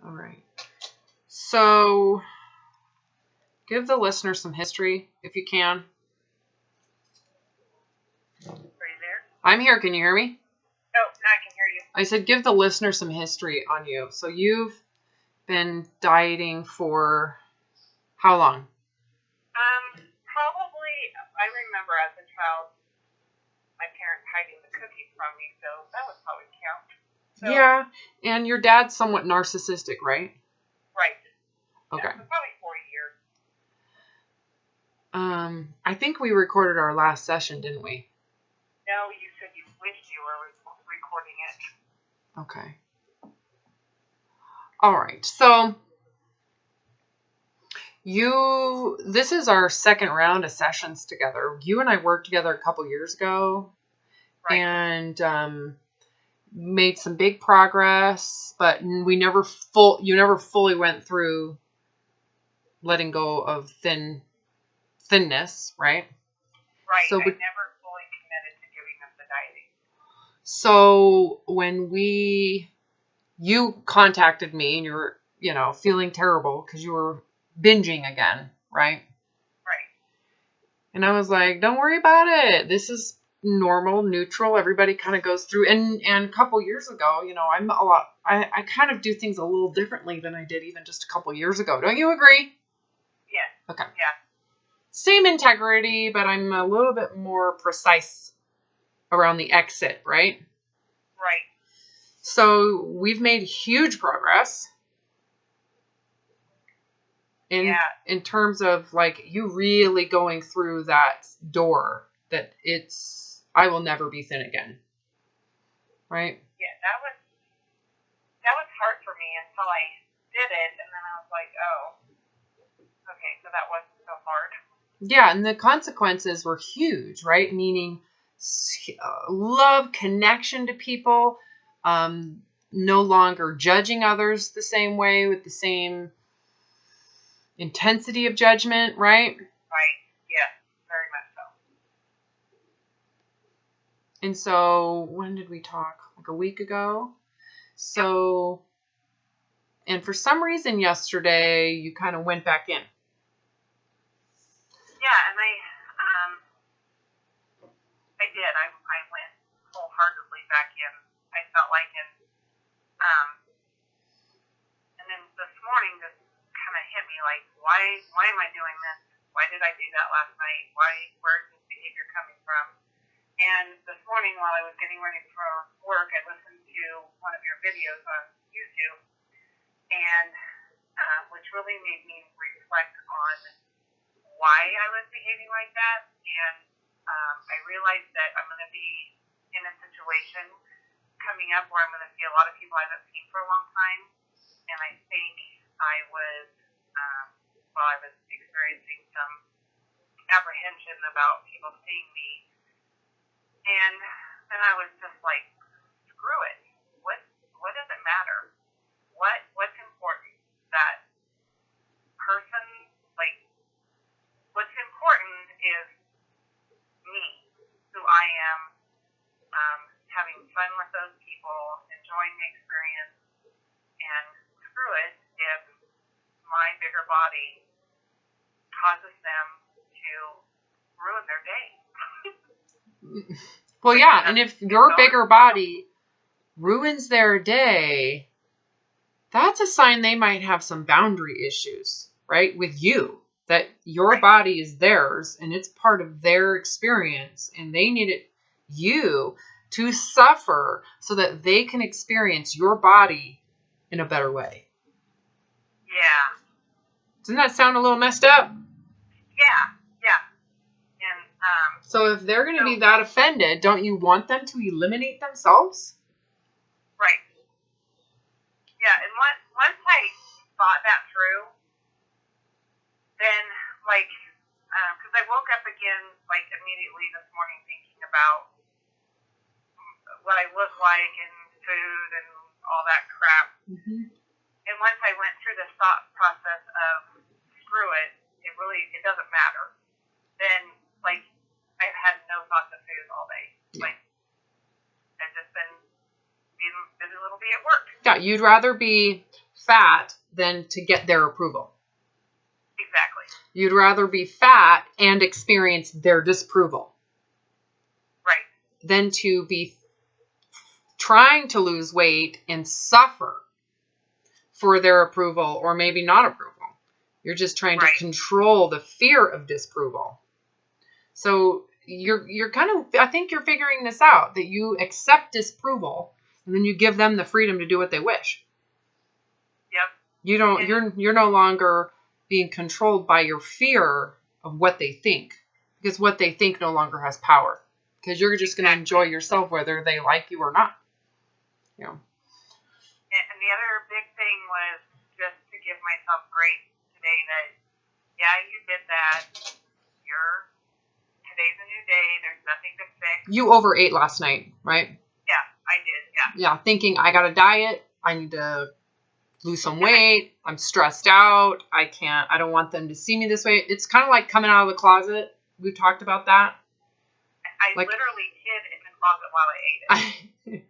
All right. So, give the listener some history, if you can. Are you there? I'm here. Can you hear me? Oh, I can hear you. I said give the listener some history on you. So, you've been dieting for how long? Probably, I remember as a child, my parents hiding the cookies from me, so that would probably count. So, yeah, and your dad's somewhat narcissistic, right? Right. Okay. Yeah, so probably 40 years. I think we recorded our last session, didn't we? No, you said you wished you were recording it. Okay. All right. So, this is our second round of sessions together. You and I worked together a couple years ago. Right. And made some big progress, but you never fully went through letting go of thinness, right? Right. So, I never fully committed to giving up the dieting. So when you contacted me and you were, feeling terrible because you were binging again, right? Right. And I was like, don't worry about it. This is normal, neutral. Everybody kind of goes through. And a couple years ago, I kind of do things a little differently than I did even just a couple years ago. Don't you agree? Yes. Okay. Yeah. Same integrity, but I'm a little bit more precise around the exit, right? Right. So we've made huge progress in terms of like you really going through that door that I will never be thin again. Right? Yeah, that was hard for me until I did it, and then I was like, oh, okay, so that wasn't so hard. Yeah, and the consequences were huge, right? Meaning love, connection to people, no longer judging others the same way with the same intensity of judgment, right? Right, yes, very much so. And so, when did we talk? Like a week ago? So, and for some reason yesterday, you kind of went back in. Yeah, and I did. I went wholeheartedly back in. I felt like it. And then this morning just kind of hit me like, why am I doing this? Why did I do that last night? Where is this behavior coming from? And this morning while I was getting ready for work, I listened to one of your videos on YouTube, and which really made me reflect on why I was behaving like that. And I realized that I'm going to be in a situation coming up where I'm going to see a lot of people I haven't seen for a long time. And I think I was experiencing some apprehension about people seeing me. And then I was just like, screw it. What does it matter? What's important? That person, like, what's important is me, who I am, having fun with those people, enjoying the experience, and screw it if my bigger body causes them to ruin their day. Well, yeah, and if your bigger body ruins their day, that's a sign they might have some boundary issues, right, with you. That your body is theirs and it's part of their experience, and they need you to suffer so that they can experience your body in a better way. Yeah. Doesn't that sound a little messed up? Yeah. And so if they're going to be that offended, don't you want them to eliminate themselves? Right. Yeah, and once I thought that through, then, like, because I woke up again, like, immediately this morning thinking about what I look like and food and all that crap. Mm-hmm. And once I went through the thought process of, screw it, it doesn't matter, then, like, I've had no thoughts of food all day. Yeah. Like, I've just been busy little bee at work. Yeah, you'd rather be fat than to get their approval. Exactly. You'd rather be fat and experience their disapproval. Right. Than to be trying to lose weight and suffer for their approval or maybe not approval. You're just trying to control the fear of disapproval. So you're kind of, I think you're figuring this out, that you accept disapproval and then you give them the freedom to do what they wish. Yep. You're no longer being controlled by your fear of what they think, because what they think no longer has power, because you're just going to enjoy yourself whether they like you or not. You know. And the other big thing was just to give myself grace today that, yeah, you did that. Today's a new day. There's nothing to fix. You overate last night, right? Yeah, I did. Yeah. Yeah, thinking I got a diet. I need to lose some weight. I'm stressed out. I don't want them to see me this way. It's kind of like coming out of the closet. We've talked about that. I literally hid in the closet while I ate it.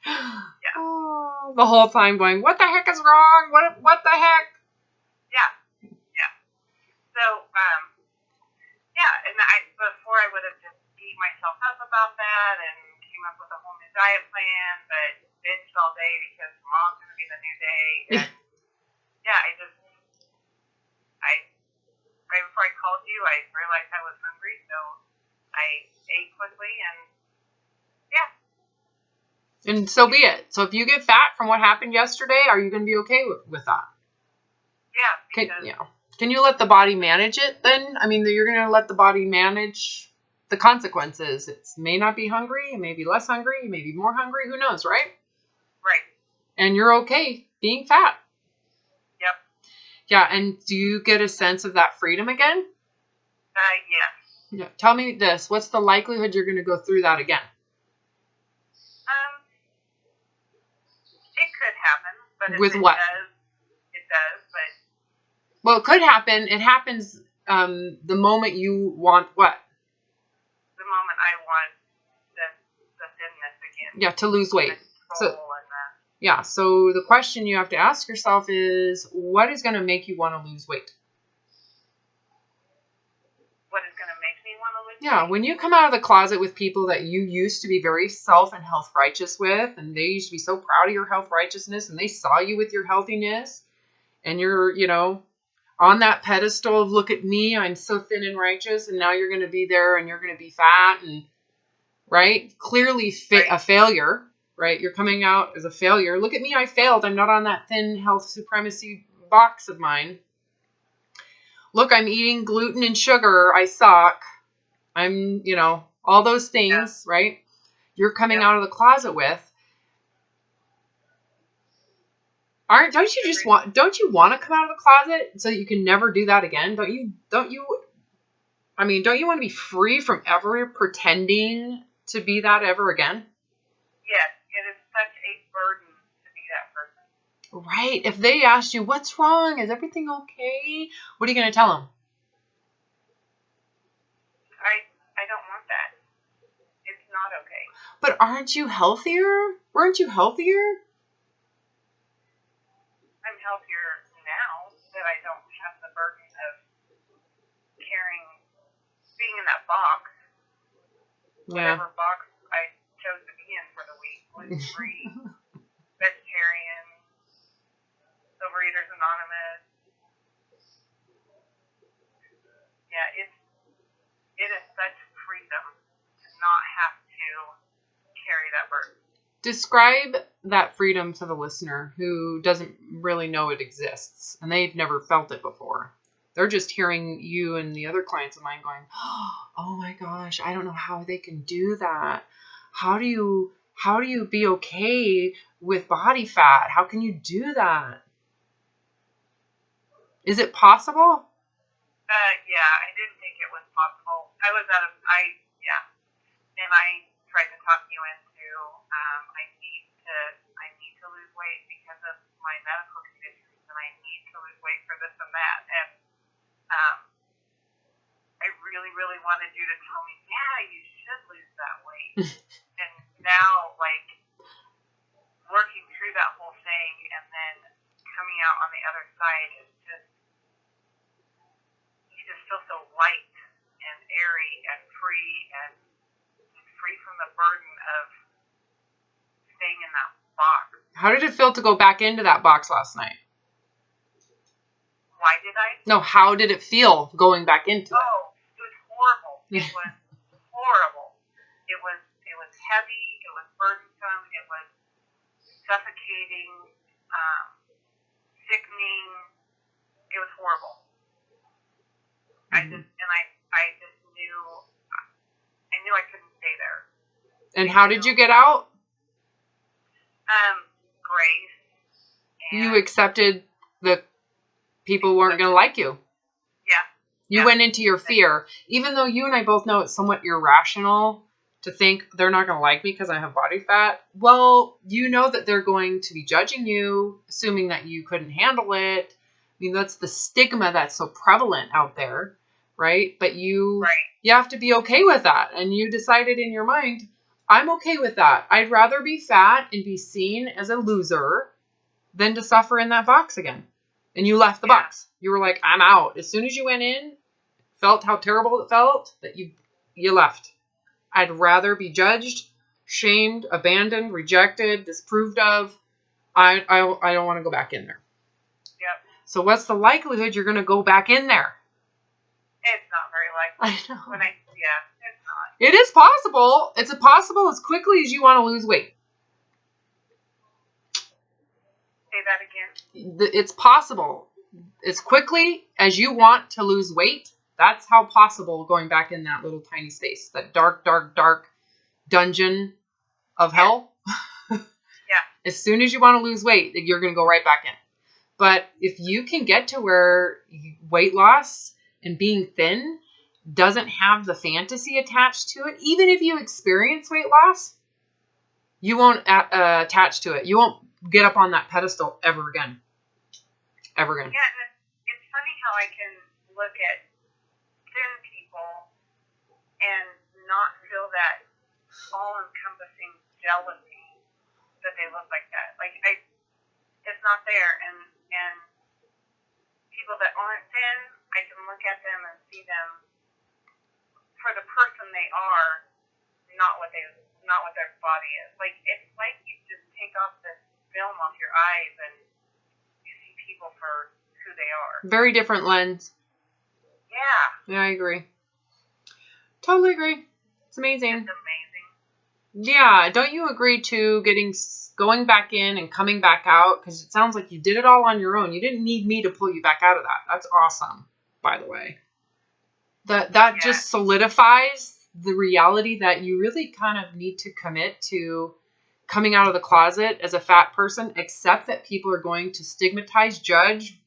Yeah. Oh, the whole time going, what the heck is wrong? What the heck? Yeah. Yeah. So, and before I would have just beat myself up about that and came up with a whole new diet plan, but binged all day because tomorrow's going to be the new day. And yeah, right before I called you, I realized I was hungry, so I ate quickly and yeah. And so be it. So if you get fat from what happened yesterday, are you going to be okay with that? Yeah. Because Can you let the body manage it then? I mean, you're going to let the body manage the consequences. It may not be hungry. It may be less hungry. It may be more hungry. Who knows, right? Right. And you're okay being fat. Yep. Yeah. And do you get a sense of that freedom again? Yes. Yeah. Tell me this. What's the likelihood you're going to go through that again? It could happen. But With if what? It does, but... Well, it could happen. It happens the moment you want what? The moment I want the thinness again. Yeah, to lose weight. So the question you have to ask yourself is, what is going to make you want to lose weight? What is going to make me want to lose weight? Yeah, when you come out of the closet with people that you used to be very self and health righteous with, and they used to be so proud of your health righteousness, and they saw you with your healthiness, and you're, on that pedestal of, look at me, I'm so thin and righteous, and now you're going to be there and you're going to be fat and, right? Clearly a failure, right? You're coming out as a failure. Look at me, I failed. I'm not on that thin health supremacy box of mine. Look, I'm eating gluten and sugar. I suck. I'm, all those things, right? You're coming out of the closet with. Don't you want to come out of the closet so that you can never do that again? Don't you want to be free from ever pretending to be that ever again? Yes, it is such a burden to be that person. Right. If they asked you, what's wrong? Is everything okay? What are you going to tell them? I don't want that. It's not okay. But aren't you healthier? Weren't you healthier? I'm healthier now that I don't have the burden of being in that box. Yeah. Whatever box I chose to be in for the week. Gluten-free, vegetarian, Overeaters Anonymous. Yeah, it is such freedom to not have to carry that burden. Describe that freedom to the listener who doesn't really know it exists and they've never felt it before. They're just hearing you and the other clients of mine going, oh my gosh, I don't know how they can do that. How do you be okay with body fat? How can you do that? Is it possible? Yeah, I didn't think it was possible. And I tried to talk you into, I need to lose weight because of my medical conditions, and I need to lose weight for this and that. And I really, really wanted you to tell me, yeah, you should lose that weight. And now, working through that whole thing and then coming out on the other side is just, you just feel so light and airy and free from the burden of staying in that box. How did it feel to go back into that box last night? Why did I? No, how did it feel going back into it? Oh, it was horrible. It was horrible. It was heavy. It was burdensome. It was suffocating, sickening. It was horrible. Mm-hmm. I just knew I couldn't stay there. And how did you get out? Grace. You accepted the people weren't going to like you. Yeah. You went into your fear, even though you and I both know it's somewhat irrational to think they're not going to like me because I have body fat. Well, you know that they're going to be judging you, assuming that you couldn't handle it. I mean, that's the stigma that's so prevalent out there, right? But you have to be okay with that. And you decided in your mind, I'm okay with that. I'd rather be fat and be seen as a loser than to suffer in that box again. And you left the box. You were like, I'm out. As soon as you went in, felt how terrible it felt, that you left. I'd rather be judged, shamed, abandoned, rejected, disproved of. I don't want to go back in there. Yep. So what's the likelihood you're going to go back in there? It's not very likely. I know. It's not. It is possible. It's possible as quickly as you want to lose weight. Say that again. It's possible as quickly as you want to lose weight. That's how possible going back in that little tiny space, that dark, dark, dark dungeon of hell. As soon as you want to lose weight, you're going to go right back in. But if you can get to where weight loss and being thin doesn't have the fantasy attached to it, even if you experience weight loss, you won't attach to it. You won't get up on that pedestal ever again. Ever again. Yeah, and it's funny how I can look at thin people and not feel that all-encompassing jealousy that they look like that. Like, it's not there. And people that aren't thin, I can look at them and see them for the person they are, not what their body is. Like, it's like you just take off this film off your eyes and you see people for who they are. Very different lens. Yeah. Yeah, I agree. Totally agree. It's amazing. It's amazing. Yeah, don't you agree to going back in and coming back out? Because it sounds like you did it all on your own. You didn't need me to pull you back out of that. That's awesome, by the way. That just solidifies the reality that you really kind of need to commit to coming out of the closet as a fat person, accept that people are going to stigmatize, judge,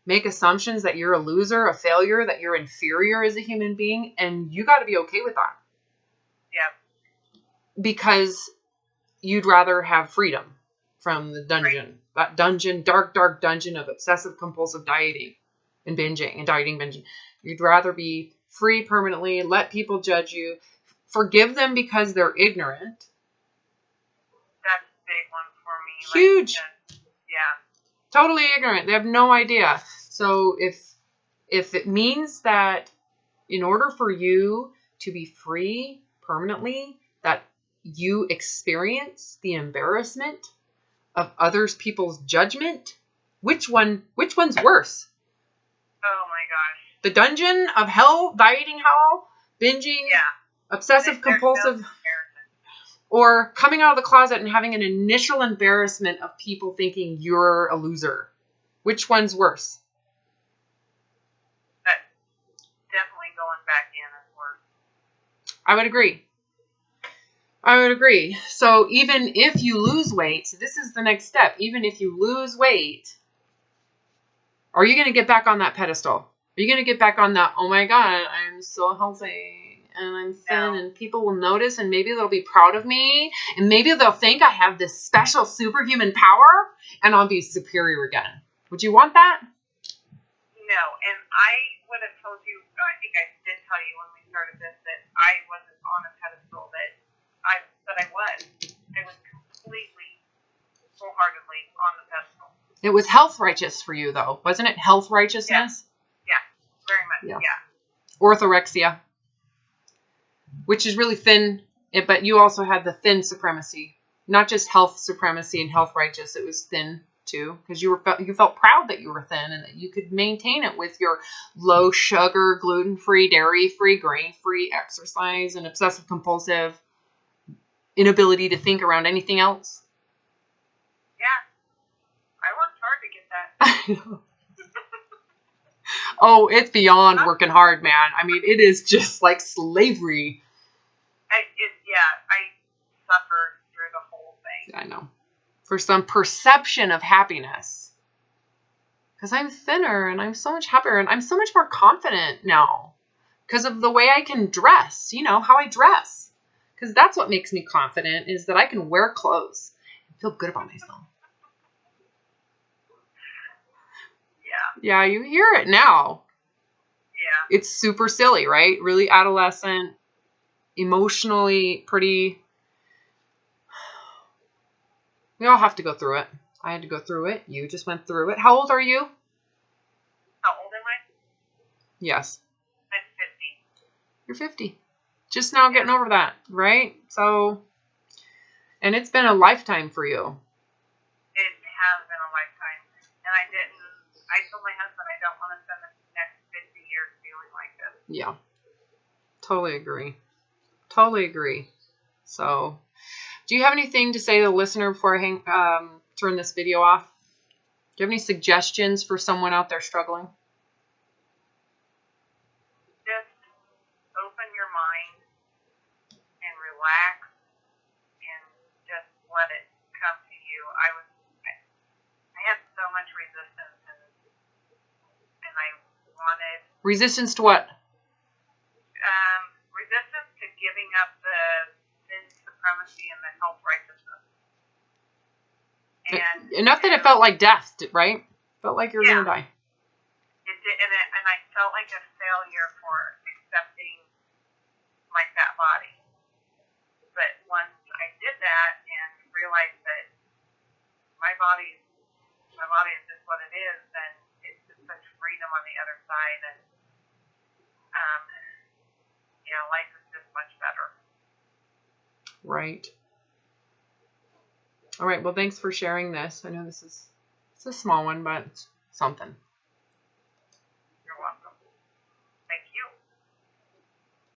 make assumptions that you're a loser, a failure, that you're inferior as a human being, and you got to be okay with that. Yeah. Because you'd rather have freedom from the dungeon, that dungeon, dark, dark dungeon of obsessive compulsive dieting and binging and dieting, binging. You'd rather be free permanently, let people judge you, forgive them because they're ignorant. That's a big one for me. Huge. Like, yeah. Totally ignorant. They have no idea. So if it means that in order for you to be free permanently, that you experience the embarrassment of people's judgment, which one's worse? Oh my gosh. The dungeon of hell, dieting hell, binging, obsessive compulsive, or coming out of the closet and having an initial embarrassment of people thinking you're a loser. Which one's worse? Definitely going back in is worse. I would agree. So even if you lose weight, so this is the next step. Even if you lose weight, are you going to get back on that pedestal? Are you going to get back on that, oh my God, I'm so healthy and I'm thin and people will notice and maybe they'll be proud of me and maybe they'll think I have this special superhuman power and I'll be superior again. Would you want that? No, and I would have told you, I think I did tell you when we started this, that I wasn't on a pedestal that I was. I was completely, wholeheartedly on the pedestal. It was health righteous for you, though, wasn't it? Health righteousness? Yeah, very much. Yeah. Orthorexia, which is really thin, but you also had the thin supremacy, not just health supremacy and health righteous. It was thin too, because you felt proud that you were thin and that you could maintain it with your low sugar, gluten-free, dairy-free, grain-free exercise and obsessive compulsive inability to think around anything else. Yeah, I worked hard to get that. Oh, it's beyond working hard, man. I mean, it is just like slavery. I suffered through the whole thing. I know. For some perception of happiness. Because I'm thinner and I'm so much happier and I'm so much more confident now. Because of the way I can dress, how I dress. Because that's what makes me confident, is that I can wear clothes and feel good about myself. Yeah, you hear it now. Yeah. It's super silly, right? Really adolescent, emotionally pretty. We all have to go through it. I had to go through it. You just went through it. How old are you? How old am I? Yes. I'm 50. You're 50. Just now getting over that, right? So, and it's been a lifetime for you. It has been a lifetime. And I told my husband I don't want to spend the next 50 years feeling like this. Yeah. Totally agree. Totally agree. So, do you have anything to say to the listener before I turn this video off? Do you have any suggestions for someone out there struggling? Just open your mind and relax and just let it come to you. I had so much resistance and I wanted... Resistance to what? Resistance to giving up the thin-supremacy and the health righteousness. And enough that it felt like death, right? Felt like you were going to die. It did, and I felt like a failure for accepting my fat body. But once I did that and realized that my body is just what it is, then it's just such freedom on the other side, and life is just much better. Right. All right. Well, thanks for sharing this. I know it's a small one, but it's something.